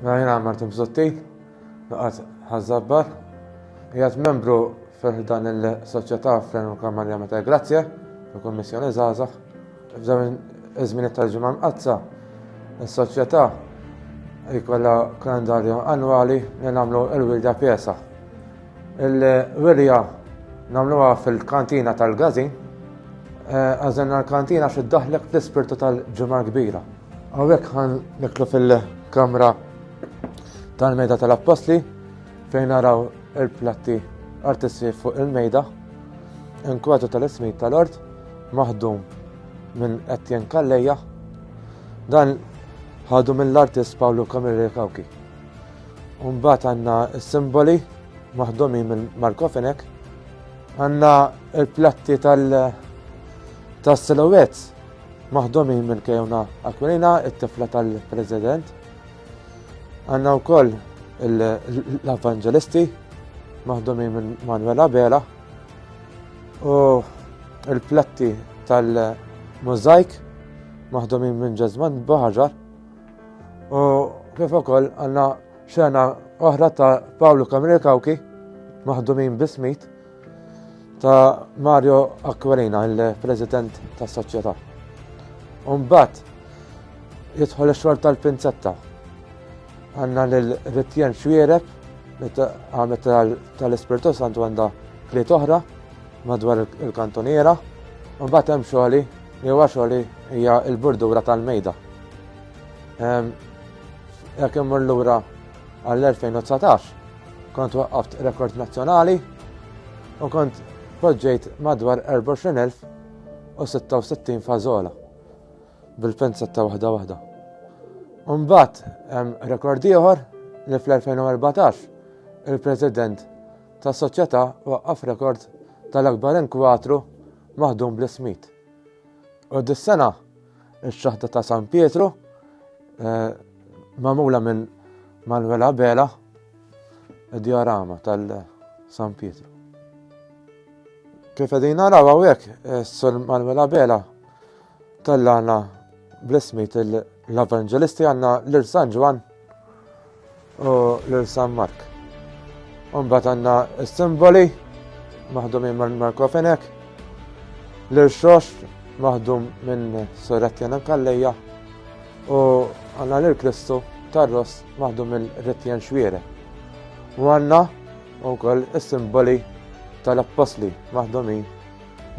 Jena Martin Bżotti, nuqqat ħazzabbar, jgħat membru fil-dan il-soċjetà fl-Enuka Marja Meta Grazzja, fil-Kommissjoni Zazax. F'dawn iż-żmien tal-ġimgħa mqazza, is-soċjetà jkollha kalendarju annwali li nagħmlu l-Wirja Pjesa. Il-wirja nagħmluha fil-kantina tal-Gazin, għażilna l-kantina x'iddaħlek fl-ispirtu tal-ġimgħa kbira. Hawnhekk ħan niklu fil-kamra tal-mejda tal-Apostli fejn naraw il-platti artisti fuq il-mejda, inkwadru tal-ismijiet tal-ord maħdum minn Etienne Kalleja, dan ħadu mill-artist Paolo Camilleri Cauchi. Mbagħad għandna s-simboli maħdumi minn Marco Fenek, għandna il-platti tas-silhouettes maħdumi minn Kejuna Aquilina, it-tifla tal-President. Għandna wkoll l-Evangelisti maħdumi minn Manuela Bela u il-platti tal-Mozaik maħdumi minn Ġezman Baħaġar u kif ukoll għandna xena oħra ta' Paolo Camilleri Cauchi maħdumin bismit ta' Mario Aquilina, il-President tas-soċjetà. Mbagħad jidħol ix-xogħol tal-pinzetta. Għandna lil-Ritjen Xwiereb li għamet tal-Ispirtu Santu għandha kliet oħra madwar il-kantoniera. Mbagħad hemm xogħli li huwa xogħli hija l-burdura tal-mejda. Jekk immur lura għall-2019 kont waqqaft rekord nazzjonali u kont poġġejt madwar 24,066 fażola bil-pinzetta waħda. Mbagħad hemm rekord ieħor li fl-2014 il-President tas-soċjetà waqqaf rekord tal-akbar inkwatru maħdum bl-ismiet. U dis-sena ix-xaħda ta' San Pietru magħmula minn Manuela Bela, id-diorama tal-San Pietru. Kif qegħdin naraw hawnhekk sur Manuela Bela tellana bl-ismiet l-Evangelisti għandna lil San Ġwan u lil San Mark. Mbagħad għandna s-simboli maħdumin minn Marco Fenek, l-Xox maħdum minn Sur Etienne Kalleja u għandna l-Kristu tar-Ross maħdum minn Ritjen Xwiereb. U għandna wkoll is-simboli tal-Apostli maħdumin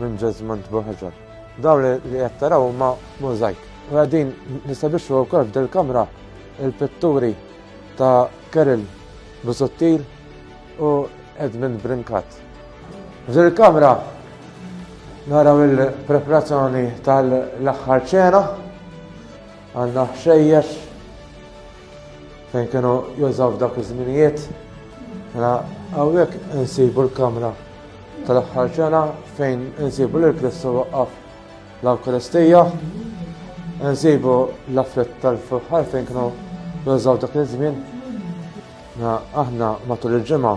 minn Ġezman Baħaġar. Dawn li qed taraw huma możajk. U għadin nistabixxu wkoll f'dil kamra il-pitturi ta' Kirill Busuttil u Edmund Brinkat. F'dil kamra naraw il-preparazzjoni tal-aħħar ċena, għandna ħxejjex fejn kienu jużaw f'dak iż-żminijiet. Hawnhekk insibu l-kamra tal-aħħar ċena fejn insibu l-Kristu waqqaf l-Awkaristija, insibu l-affett tal-fuħar fejn kienu jużaw dak iż-żmien. Aħna matul il-ġimgħa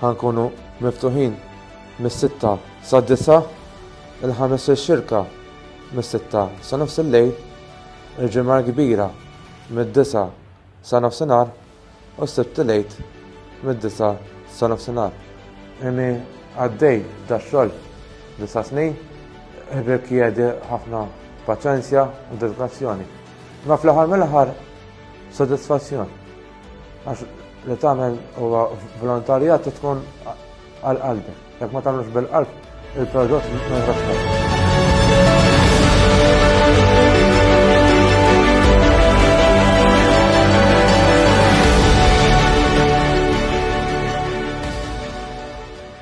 ħankunu miftuħin mis-6 sa' 9, il-ħames ix-xirka mis-6 sa' nofs il-lejl, il-ġimgħa kbira mid-9 sa' nofsinhar u s-sibt lejt mid-9 sa' nofsinhar. Imi għaddej dax-xogħol 9 snin irrikjedi ħafna paċenzja u dedikazzjoni. Ma fl-aħħar mill-aħħar sodisfazzjon. Għax li tagħmel huwa volontarjat tkun għal qalbek. Jekk ma tagħmlux bil-qalb, il-prodott ma jħroġx.